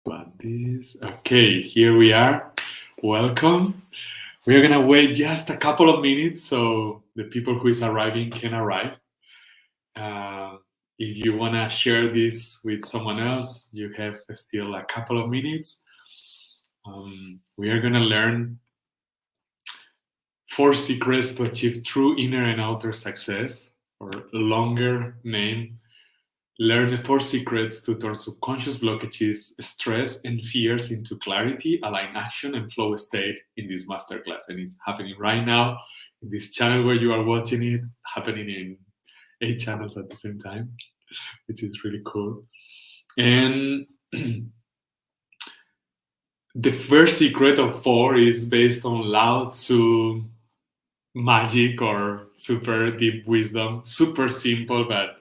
But this, okay, here we are. Welcome. We are gonna wait just a couple of minutes so the people who is arriving can arrive. Uh, if you wanna share this with someone else, you have still a couple of minutes. We are gonna learn 4 secrets to achieve true inner and outer success, or longer name. Learn the 4 secrets to turn subconscious blockages, stress, and fears into clarity, align action, and flow state in this masterclass. And it's happening right now in this channel where you are watching it, happening in 8 channels at the same time, which is really cool. And the first secret of 4 is based on Lao Tzu magic or super deep wisdom, super simple, but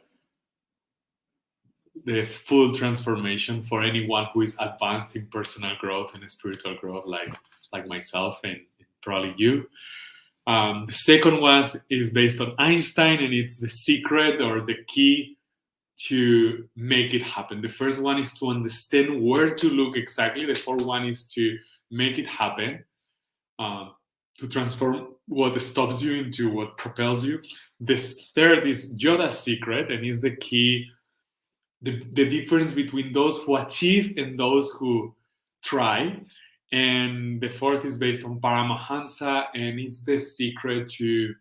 the full transformation for anyone who is advanced in personal growth and spiritual growth, like myself and probably you. The second one is based on Einstein, and it's the secret or the key to make it happen. The first one is to understand where to look exactly. The fourth one is to make it happen, to transform what stops you into what propels you. This third is Yoda's secret, and is the key, the difference between those who achieve and those who try. And the fourth is based on Paramahansa, and it's the secret to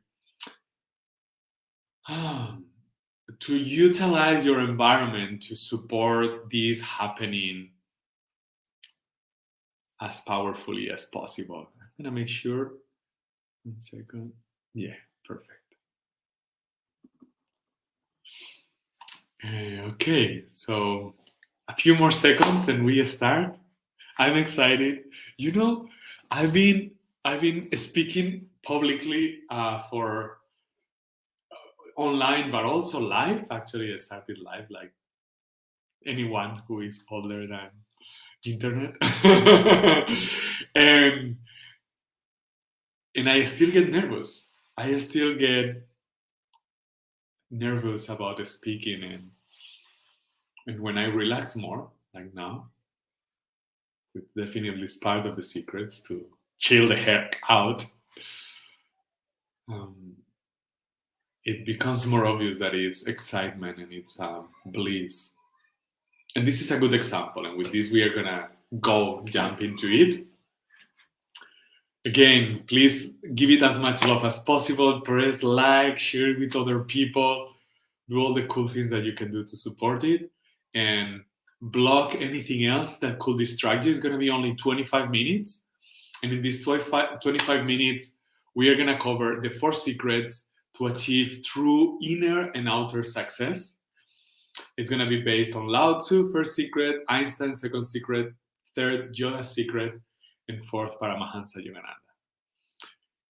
utilize your environment to support this happening as powerfully as possible. I'm gonna make sure. 1 second. Yeah, perfect. Okay, so a few more seconds and we start. I'm excited. You know, I've been speaking publicly for online, but also live. Actually, I started live like anyone who is older than internet, and I still get nervous. I still get nervous about speaking, and when I relax more, like now, which definitely is part of the secrets to chill the heck out. It becomes more obvious that it's excitement and it's bliss. And this is a good example. And with this, we are gonna jump into it. Again, please give it as much love as possible. Press like, share it with other people, do all the cool things that you can do to support it, and block anything else that could distract you. It's gonna be only 25 minutes. And in these 25 minutes, we are gonna cover the 4 secrets to achieve true inner and outer success. It's going to be based on Lao Tzu, first secret, Einstein, second secret, third, Yoda's secret, and fourth, Paramahansa Yogananda.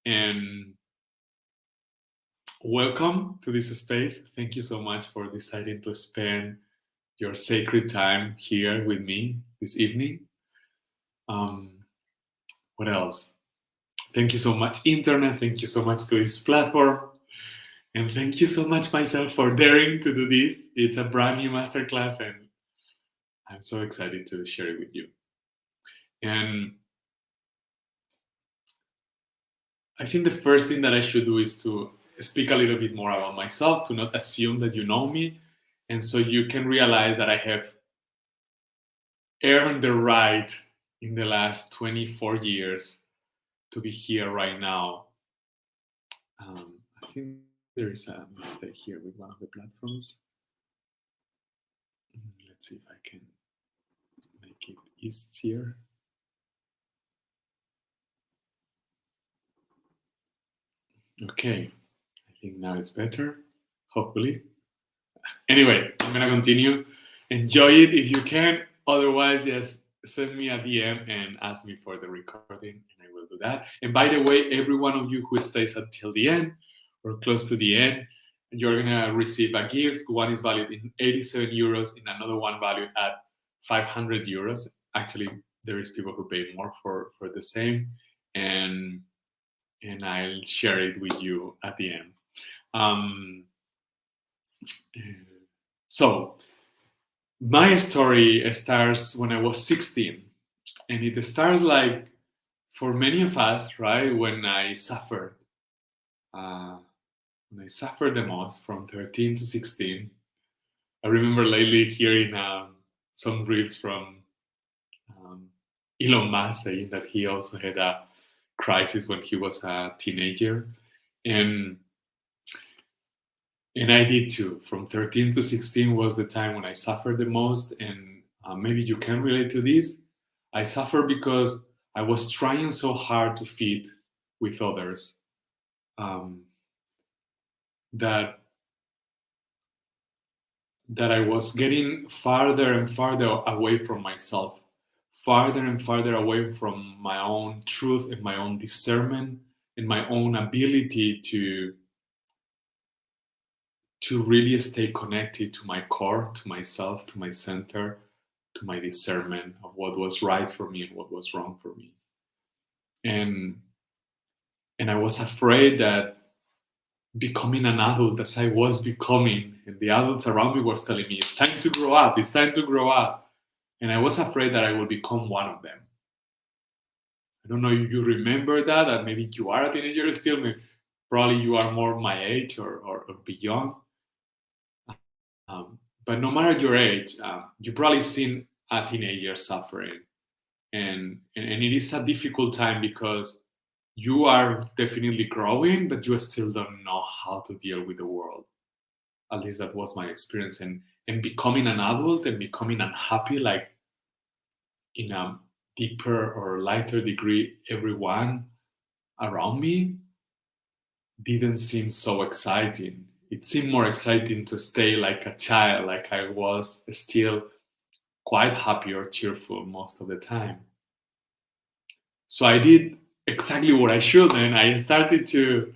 And welcome to this space. Thank you so much for deciding to spend your sacred time here with me this evening. What else? Thank you so much, Internet. Thank you so much to this platform. And thank you so much myself for daring to do this. It's a brand new masterclass and I'm so excited to share it with you. And I think the first thing that I should do is to speak a little bit more about myself, to not assume that you know me. And so you can realize that I have earned the right in the last 24 years to be here right now. I think there is a mistake here with one of the platforms. Let's see if I can make it easier. Okay, I think now it's better, hopefully. Anyway, I'm gonna continue. Enjoy it if you can. Otherwise, just send me a DM and ask me for the recording, and I will do that. And by the way, every one of you who stays until the end or close to the end, you're gonna receive a gift. One is valued in 87 euros, and another one valued at 500 euros. Actually, there is people who pay more for the same, and I'll share it with you at the end. So My story starts when I was 16, and it starts like for many of us, right? Uh, when I suffered the most from 13 to 16. I remember lately hearing some reels from um, Elon Musk saying that he also had a crisis when he was a teenager, and I did too. From 13 to 16 was the time when I suffered the most, and maybe you can relate to this. I suffered because I was trying so hard to fit with others, um, that I was getting farther and farther away from myself, farther and farther away from my own truth and my own discernment and my own ability to really stay connected to my core, to myself, to my center, to my discernment of what was right for me and what was wrong for me. And I was afraid that becoming an adult as I was becoming, and the adults around me was telling me, it's time to grow up, it's time to grow up. And I was afraid that I would become one of them. I don't know if you remember that maybe you are a teenager still, maybe, probably you are more my age or beyond. But no matter your age, you probably have seen a teenager suffering. And it is a difficult time because you are definitely growing, but you still don't know how to deal with the world. At least that was my experience. And becoming an adult and becoming unhappy, like in a deeper or lighter degree, everyone around me didn't seem so exciting. It seemed more exciting to stay like a child, like I was still quite happy or cheerful most of the time. So I did exactly what I should, and I started to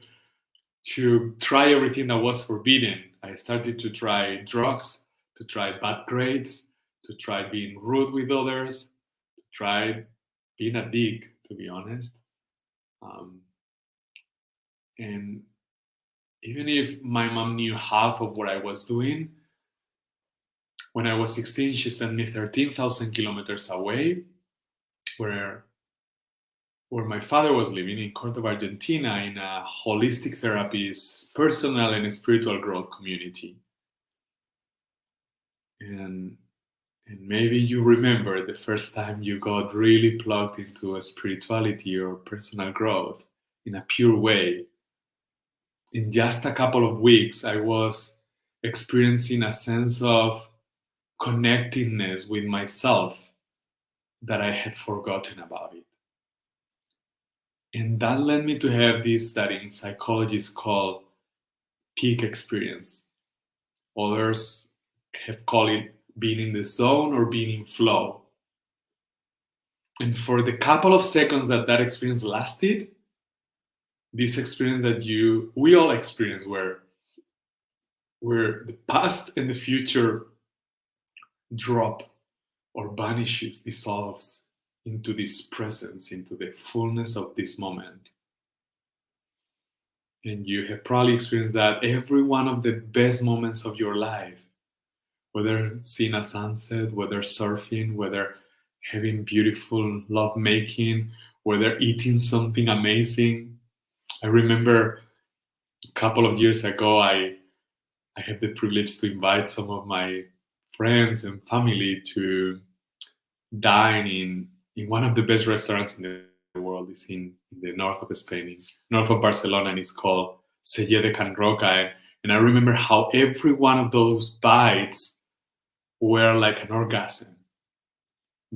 try everything that was forbidden. I started to try drugs, to try bad grades, to try being rude with others, to try being a dick, to be honest. Um, and even if my mom knew half of what I was doing, when I was 16, she sent me 13,000 kilometers away, where my father was living in Cordoba, Argentina, in a holistic therapist, personal and spiritual growth community. And maybe you remember the first time you got really plugged into a spirituality or personal growth in a pure way. In just a couple of weeks, I was experiencing a sense of connectedness with myself that I had forgotten about it. And that led me to have this that in psychology is called peak experience. Others have called it being in the zone or being in flow. And for the couple of seconds that experience lasted, this experience that we all experience, where the past and the future drop or vanishes, dissolves into this presence, into the fullness of this moment. And you have probably experienced that every one of the best moments of your life, whether seeing a sunset, whether surfing, whether having beautiful love making, whether eating something amazing. I remember a couple of years ago, I had the privilege to invite some of my friends and family to dine in one of the best restaurants in the world. It's in the north of Spain, in north of Barcelona, and it's called Selle de Can Roca. And I remember how every one of those bites were like an orgasm.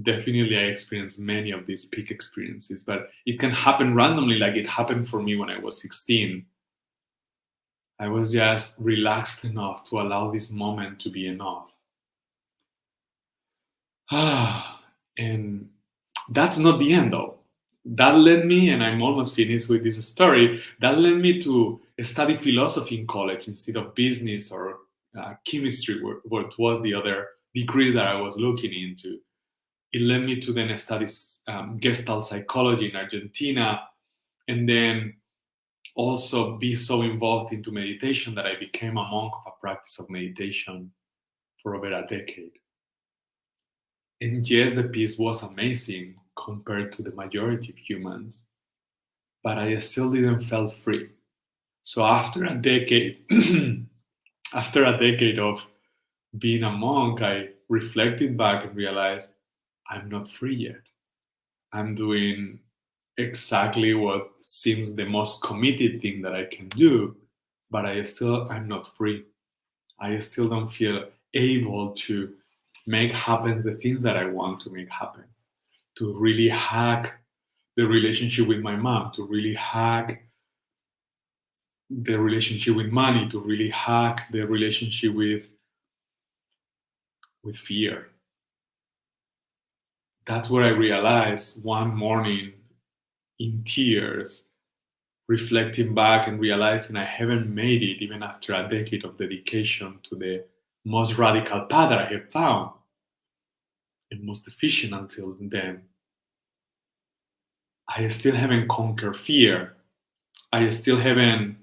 Definitely, I experienced many of these peak experiences, but it can happen randomly, like it happened for me when I was 16. I was just relaxed enough to allow this moment to be enough. And that's not the end, though. That led me, and I'm almost finished with this story, that led me to study philosophy in college instead of business or chemistry, what was the other degrees that I was looking into. It led me to then study Gestalt psychology in Argentina, and then also be so involved into meditation that I became a monk of a practice of meditation for over a decade. And yes, the peace was amazing compared to the majority of humans, but I still didn't feel free. So after a decade, after a decade of being a monk, I reflected back and realized I'm not free yet. I'm doing exactly what seems the most committed thing that I can do, but I'm not free. I still don't feel able to make happen the things that I want to make happen. To really hack the relationship with my mom, to really hack the relationship with money, to really hack the relationship with fear. That's what I realized one morning in tears, reflecting back and realizing I haven't made it even after a decade of dedication to the most radical path that I have found and most efficient until then. I still haven't conquered fear. I still haven't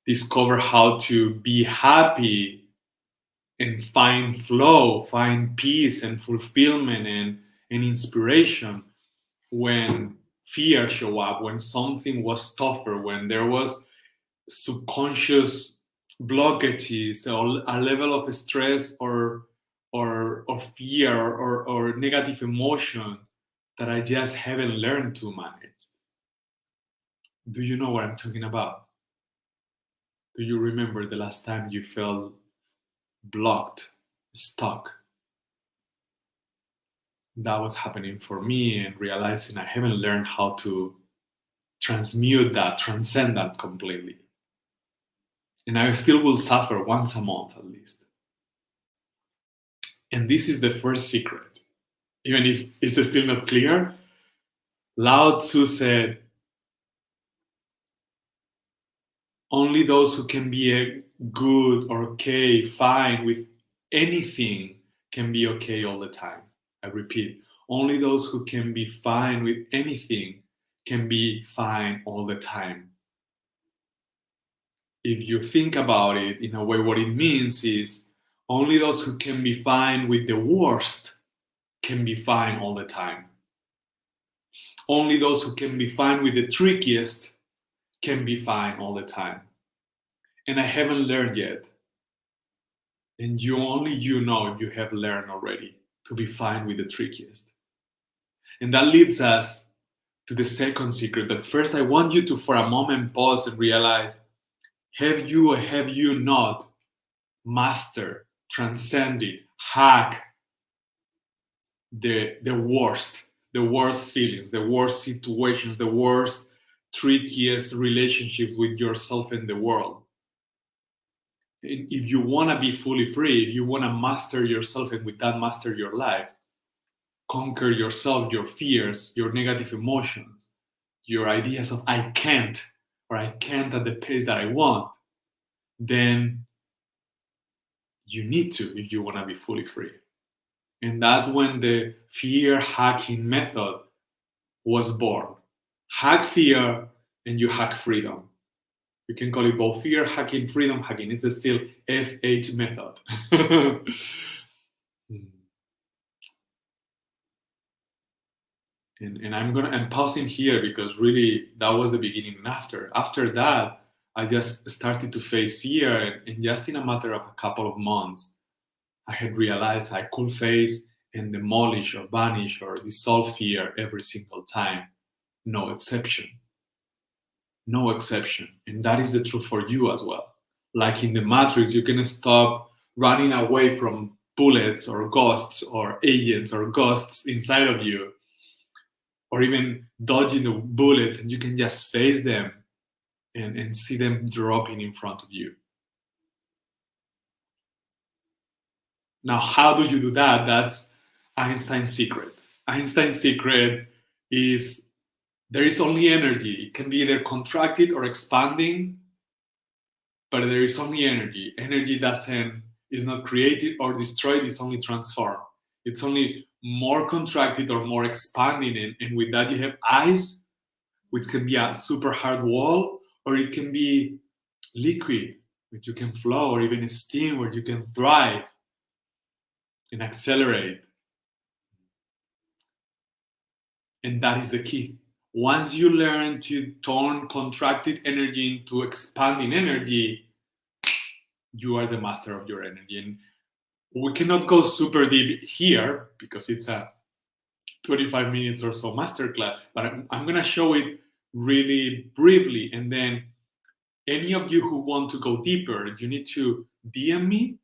discovered how to be happy and find flow, find peace and fulfillment and inspiration when fear show up, when something was tougher, when there was subconscious blockages or a level of stress or fear or negative emotion that I just haven't learned to manage. Do you know what I'm talking about? Do you remember the last time you felt blocked, stuck? That was happening for me, and realizing I haven't learned how to transmute that, transcend that completely. And I still will suffer once a month at least. And this is the first secret. Even if it's still not clear, Lao Tzu said, only those who can be a good or okay, fine with anything can be okay all the time. I repeat, only those who can be fine with anything can be fine all the time. If you think about it in a way, what it means is only those who can be fine with the worst can be fine all the time. Only those who can be fine with the trickiest can be fine all the time. And I haven't learned yet. And you know if you have learned already to be fine with the trickiest. And that leads us to the second secret. But first, I want you to, for a moment, pause and realize, have you or have you not mastered, transcended, hacked the worst feelings, the worst situations, the worst, trickiest relationships with yourself and the world? If you want to be fully free, if you want to master yourself and with that master your life, conquer yourself, your fears, your negative emotions, your ideas of I can't or I can't at the pace that I want, then you need to if you want to be fully free. And that's when the fear hacking method was born. Hack fear and you hack freedom. You can call it both fear hacking, freedom hacking. It's still FH method. And I'm pausing here because really that was the beginning. And after that, I just started to face fear, and just in a matter of a couple of months, I had realized I could face and demolish or banish or dissolve fear every single time. No exception. No exception. And that is the truth for you as well. Like in the Matrix, you can stop running away from bullets or ghosts or agents or ghosts inside of you, or even dodging the bullets, and you can just face them and see them dropping in front of you. Now, how do you do that? That's Einstein's secret. Einstein's secret is there is only energy. It can be either contracted or expanding, but there is only energy. Energy doesn't is not created or destroyed, it's only transformed. It's only more contracted or more expanding, and with that you have ice, which can be a super hard wall, or it can be liquid, which you can flow, or even steam, where you can thrive and accelerate. And that is the key. Once you learn to turn contracted energy into expanding energy, you are the master of your energy. And we cannot go super deep here because it's a 25 minutes or so masterclass, but I'm going to show it really briefly. And then any of you who want to go deeper, you need to DM me,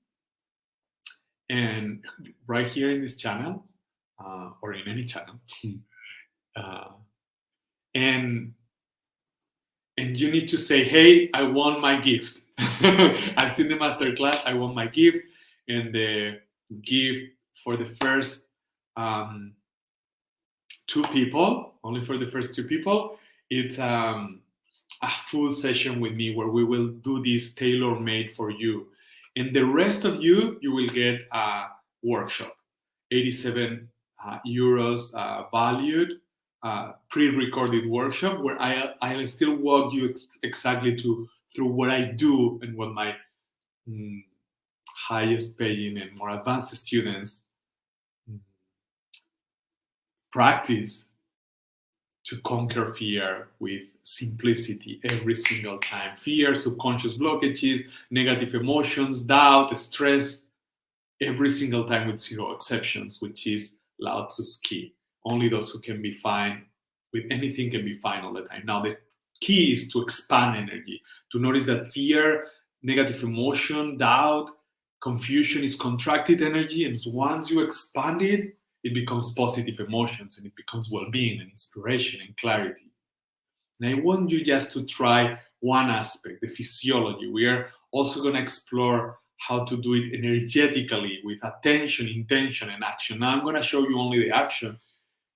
and right here in this channel, or in any channel, uh, and you need to say, hey, I want my gift. I've seen the masterclass, I want my gift. And the gift for the first two people, only for the first two people, it's a full session with me where we will do this tailor-made for you. And the rest of you, you will get a workshop, 87 euros valued, pre-recorded workshop where I'll still walk you exactly through what I do and what my highest paying and more advanced students practice to conquer fear with simplicity every single time. Fear, subconscious blockages, negative emotions, doubt, stress, every single time with zero exceptions, which is Lao Tzu's key. Only those who can be fine with anything can be fine all the time. Now, the key is to expand energy, to notice that fear, negative emotion, doubt, confusion is contracted energy. And once you expand it, it becomes positive emotions and it becomes well-being and inspiration and clarity. And I want you just to try one aspect, the physiology. We are also going to explore how to do it energetically with attention, intention, and action. Now I'm going to show you only the action.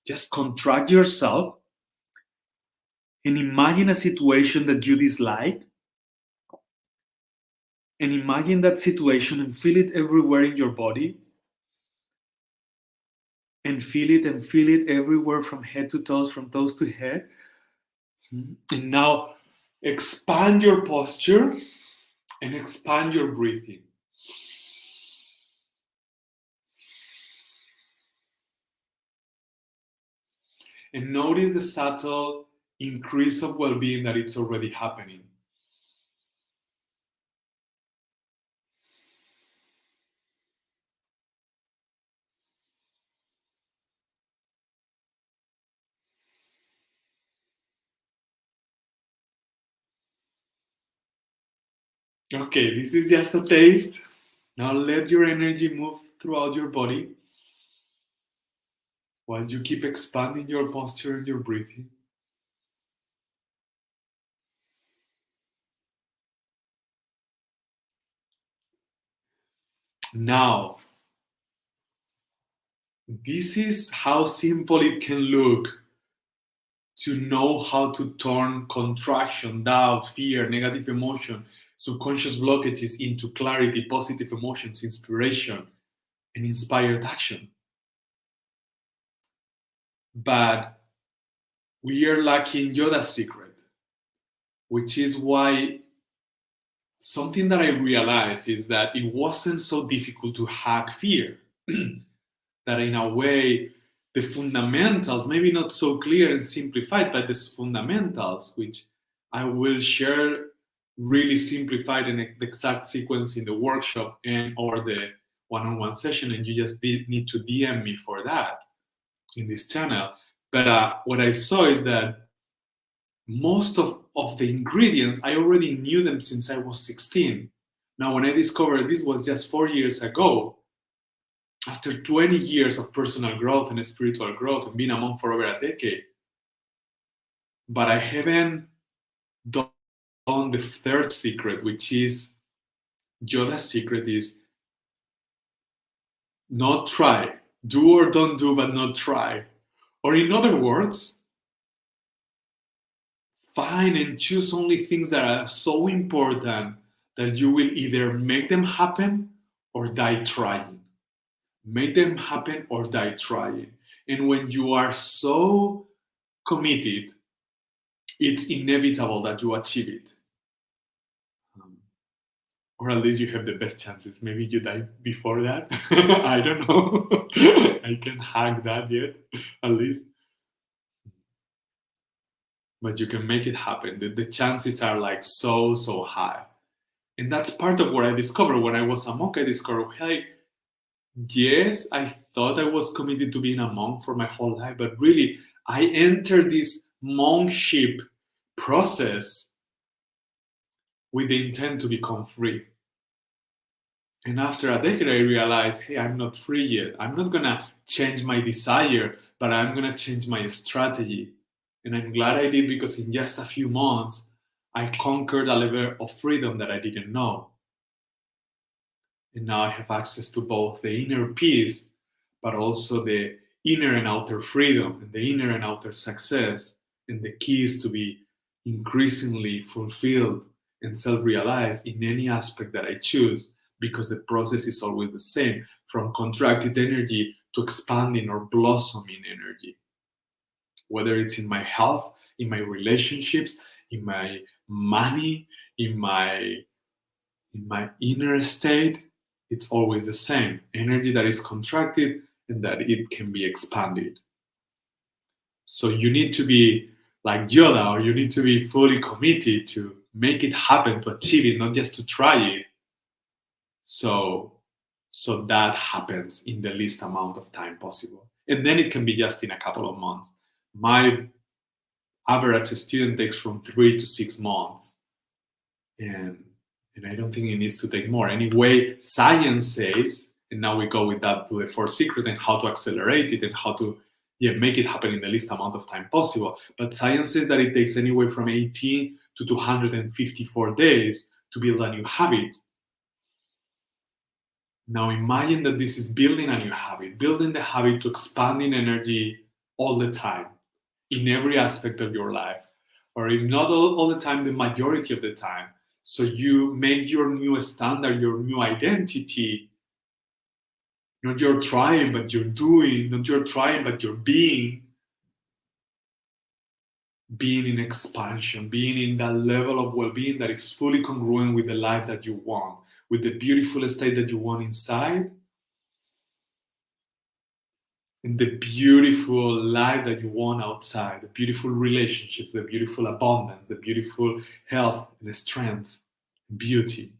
Just contract yourself and imagine a situation that you dislike. And imagine that situation and feel it everywhere in your body. And feel it everywhere from head to toes, from toes to head. And now expand your posture and expand your breathing. And notice the subtle increase of well-being that it's already happening. Okay, this is just a taste. Now let your energy move throughout your body while you keep expanding your posture and your breathing. Now, this is how simple it can look to know how to turn contraction, doubt, fear, negative emotion, subconscious blockages into clarity, positive emotions, inspiration, and inspired action. But we are lacking Yoda's secret, which is why something that I realized is that it wasn't so difficult to hack fear. That in a way, the fundamentals, maybe not so clear and simplified, but the fundamentals, which I will share really simplified in the exact sequence in the workshop and or the one-on-one session, and you just need to DM me for that in this channel. But what I saw is that most of the ingredients, I already knew them since I was 16. Now, when I discovered this was just 4 years ago, after 20 years of personal growth and spiritual growth and being a monk for over a decade, but I haven't done the third secret, which is Yoda's secret is not try. Do or don't do, but not try. Or in other words, find and choose only things that are so important that you will either make them happen or die trying. Make them happen or die trying. And when you are so committed, it's inevitable that you achieve it. Or at least you have the best chances. Maybe you die before that. I don't know. I can't hack that yet, at least. but you can make it happen. The chances are like so high. And that's part of what I discovered when I was a monk. I discovered, hey, yes, I thought I was committed to being a monk for my whole life, but really, I entered this monkship process with the intent to become free. And after a decade, I realized, hey, I'm not free yet. I'm not gonna change my desire, but I'm gonna change my strategy. And I'm glad I did, because in just a few months, I conquered a level of freedom that I didn't know. And now I have access to both the inner peace, but also the inner and outer freedom, and the inner and outer success. And the key is to be increasingly fulfilled and self realized in any aspect that I choose, because the process is always the same, from contracted energy to expanding or blossoming energy. Whether it's in my health, in my relationships, in my money, in my inner state, it's always the same energy that is contracted and that it can be expanded. So you need to be like Yoda, or you need to be fully committed to make it happen, to achieve it, not just to try it. So so that happens in the least amount of time possible. And then it can be just in a couple of months. My average student takes from 3 to 6 months, and I don't think it needs to take more. Anyway, science says, and now we go with that to the fourth secret and how to accelerate it and how to make it happen in the least amount of time possible. But science says that it takes anywhere from 18 to 254 days to build a new habit. Now imagine that this is building a new habit, building the habit to expanding energy all the time, in every aspect of your life, or if not all the time, the majority of the time. So you make your new standard, your new identity, not you're trying, but you're doing, not you're trying, but you're being in expansion, being in that level of well-being that is fully congruent with the life that you want, with the beautiful state that you want inside, and the beautiful life that you want outside, the beautiful relationships, the beautiful abundance, the beautiful health and strength, and beauty.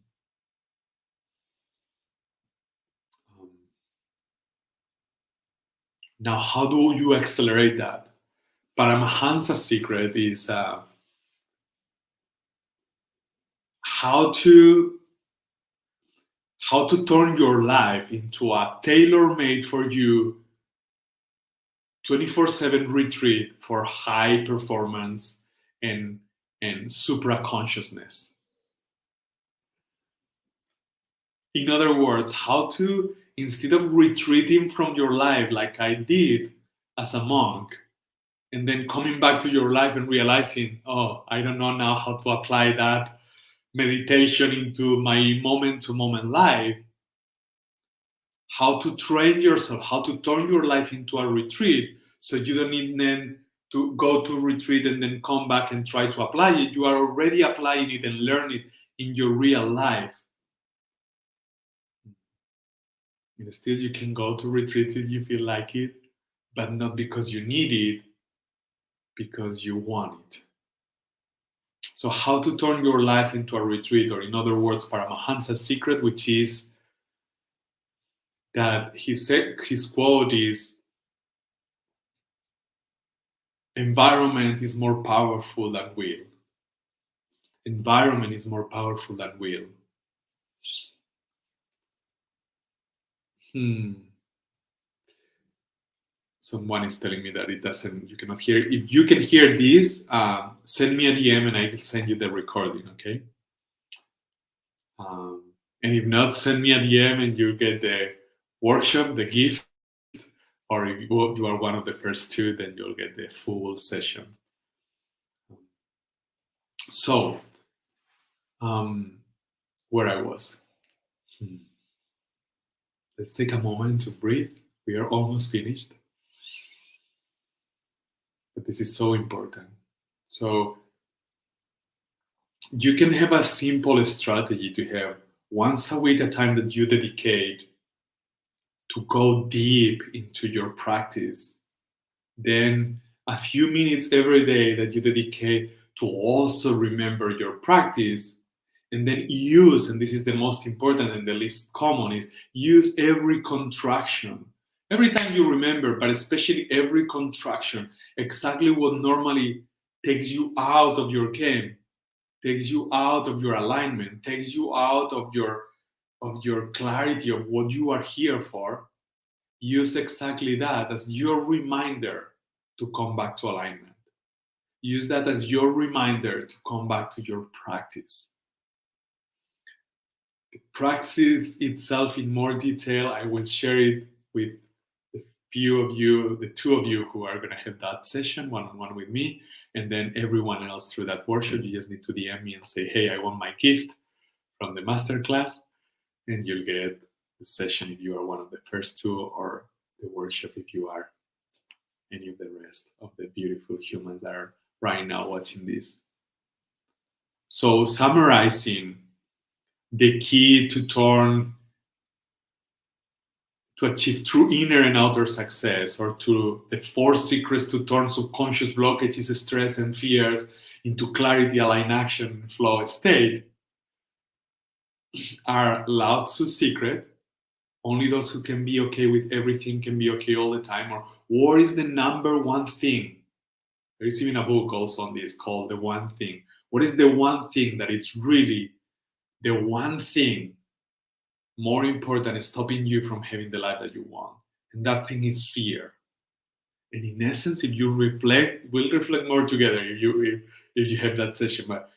Now, how do you accelerate that? Paramahansa's secret is how to turn your life into a tailor-made for you 24/7 retreat for high performance and supra consciousness. In other words, how to, instead of retreating from your life like I did as a monk, and then coming back to your life and realizing, oh, I don't know now how to apply that meditation into my moment to moment life, how to train yourself, how to turn your life into a retreat, so you don't need then to go to retreat and then come back and try to apply it. You are already applying it and learn it in your real life. And still, you can go to retreats if you feel like it, but not because you need it, because you want it. So how to turn your life into a retreat, or in other words, Paramahansa's secret, which is that his quote is, environment is more powerful than will. Environment is more powerful than will. Someone is telling me that you cannot hear. If you can hear this, send me a DM and I will send you the recording, okay? And if not, send me a DM and you get the workshop, the gift, or if you are one of the first two, then you'll get the full session. So, where I was. Let's take a moment to breathe. We are almost finished. But this is so important. So, you can have a simple strategy to have once a week a time that you dedicate to go deep into your practice. Then a few minutes every day that you dedicate to also remember your practice, and then use, and this is the most important and the least common, is use every contraction. Every time you remember, but especially every contraction, exactly what normally takes you out of your game, takes you out of your alignment, takes you out of your clarity of what you are here for. Use exactly that as your reminder to come back to alignment. Use that as your reminder to come back to your practice. The practice itself in more detail, I will share it with the few of you, the two of you who are going to have that session one-on-one with me, and then everyone else through that workshop. You just need to DM me and say, hey, I want my gift from the masterclass, and you'll get the session if you are one of the first two, or the workshop if you are any of the rest of the beautiful humans that are right now watching this. So summarizing, the key to achieve true inner and outer success, or to the 4 secrets to turn subconscious blockages, stress, and fears into clarity, aligned action, and flow state, are Lao Tzu's secret. Only those who can be okay with everything can be okay all the time. Or what is the number one thing? There is even a book also on this called The One Thing. What is the one thing that it's really the one thing more important is stopping you from having the life that you want? And that thing is fear. And in essence, if you reflect, we'll reflect more together if you have that session. But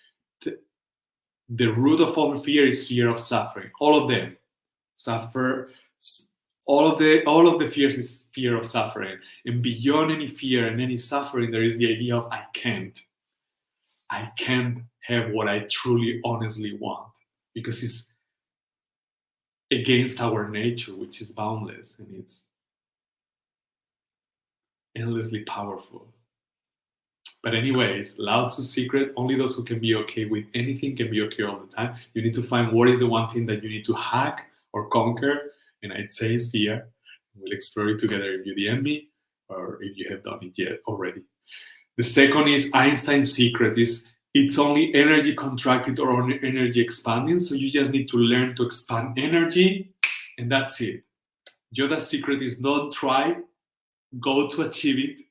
the root of all fear is fear of suffering. All of them suffer. All of the fears is fear of suffering. And beyond any fear and any suffering, there is the idea of I can't have what I truly honestly want, because it's against our nature, which is boundless, and it's endlessly powerful. But anyways, Lao Tzu's secret, only those who can be okay with anything can be okay all the time. You need to find what is the one thing that you need to hack or conquer, and I'd say it's fear. We'll explore it together if you DM me or if you have done it yet already. The second is Einstein's secret, is it's only energy contracted or only energy expanding. So you just need to learn to expand energy, and that's it. Yoda's secret is don't try, go to achieve it.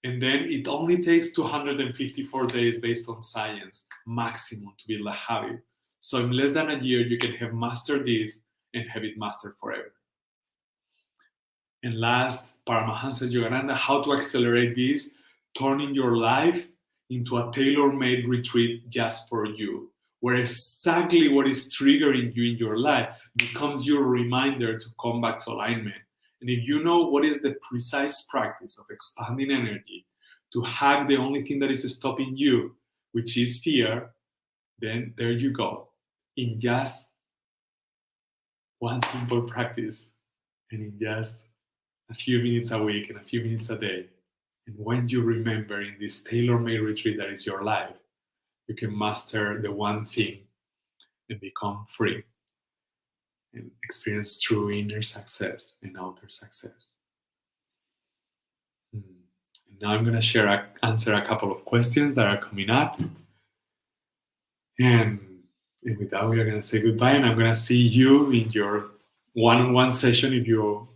And then it only takes 254 days based on science maximum to build a habit. So in less than a year, you can have mastered this and have it mastered forever. And last, Paramahansa Yogananda, how to accelerate this, turning your life into a tailor-made retreat just for you, where exactly what is triggering you in your life becomes your reminder to come back to alignment. And if you know what is the precise practice of expanding energy to hack the only thing that is stopping you, which is fear, then there you go. In just one simple practice, and in just a few minutes a week and a few minutes a day. And when you remember in this tailor-made retreat that is your life, you can master the one thing and become free and experience true inner success and outer success. And now I'm going to answer a couple of questions that are coming up. And with that, we are going to say goodbye, and I'm going to see you in your one-on-one session if you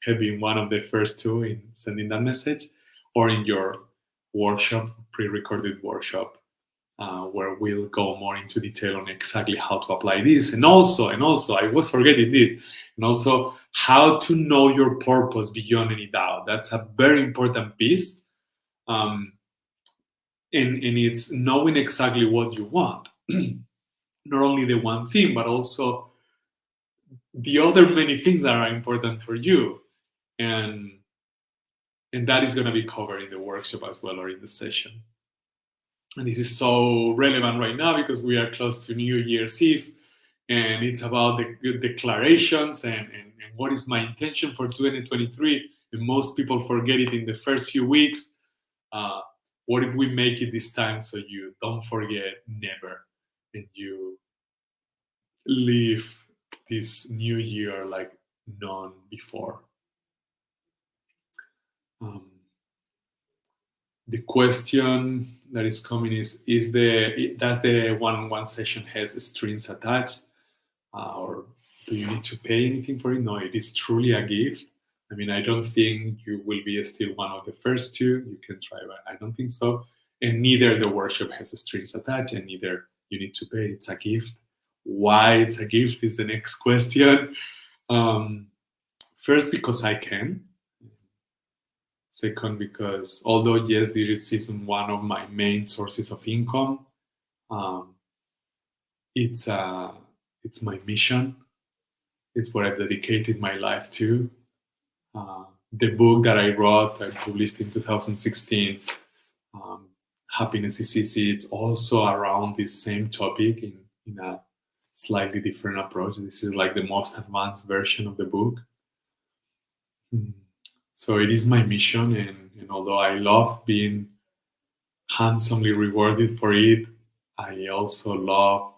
have been one of the first two in sending that message, or in your workshop, pre-recorded workshop, where we'll go more into detail on exactly how to apply this. And also, I was forgetting this, and also how to know your purpose beyond any doubt. That's a very important piece. And it's knowing exactly what you want. Not only the one thing, but also the other many things that are important for you. And that is going to be covered in the workshop as well, or in the session. And this is so relevant right now because we are close to New Year's Eve, and it's about the declarations and what is my intention for 2023. And most people forget it in the first few weeks. What if we make it this time so you don't forget never, and you live this new year like none before? The question that is coming is does the one-on-one session has strings attached, or do you need to pay anything for it? No, it is truly a gift. I mean, I don't think you will be still one of the first two. You can try, but I don't think so. And neither the workshop has strings attached, and neither you need to pay. It's a gift. Why it's a gift is the next question. First, because I can. Second, because although yes, this is one of my main sources of income, um, it's my mission. It's what I've dedicated my life to. The book that I wrote, I published in 2016, Happiness is Easy. It's also around this same topic in a slightly different approach. This is like the most advanced version of the book. So it is my mission, and although I love being handsomely rewarded for it, I also love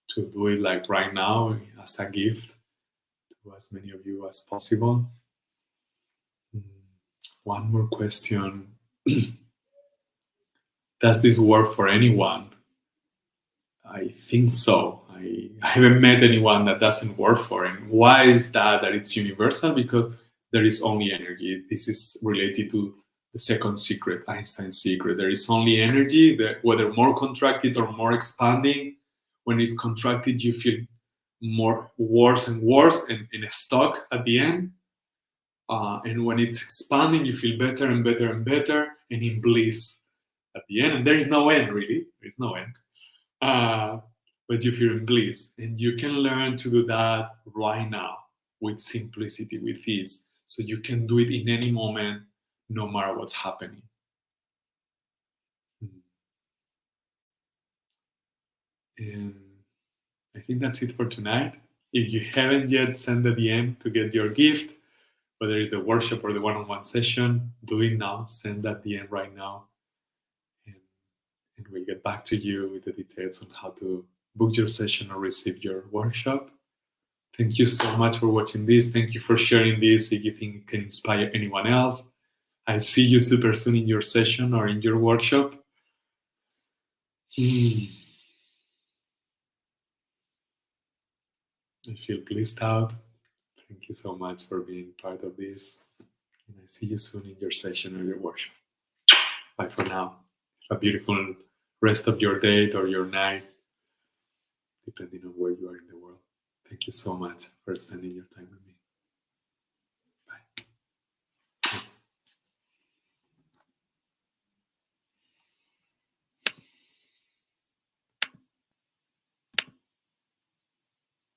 to do it like right now as a gift to as many of you as possible. One more question. Does this work for anyone? I think so. I haven't met anyone that doesn't work for it. And why is that it's universal? Because there is only energy. This is related to the second secret, Einstein's secret. There is only energy, that whether more contracted or more expanding. When it's contracted, you feel more worse and worse and stuck at the end. And when it's expanding, you feel better and better and better and in bliss at the end. And there is no end, really. There is no end. But you feel in bliss. And you can learn to do that right now with simplicity, with ease. So you can do it in any moment, no matter what's happening. And I think that's it for tonight. If you haven't yet sent the DM to get your gift, whether it's the workshop or the one-on-one session, do it now. Send that DM right now. And we'll get back to you with the details on how to book your session or receive your workshop. Thank you so much for watching this. Thank you for sharing this if you think it can inspire anyone else. I'll see you super soon in your session or in your workshop. I feel blissed out. Thank you so much for being part of this. And I see you soon in your session or your workshop. Bye for now. Have a beautiful rest of your day or your night, depending on where you are in the world. Thank you so much for spending your time with me.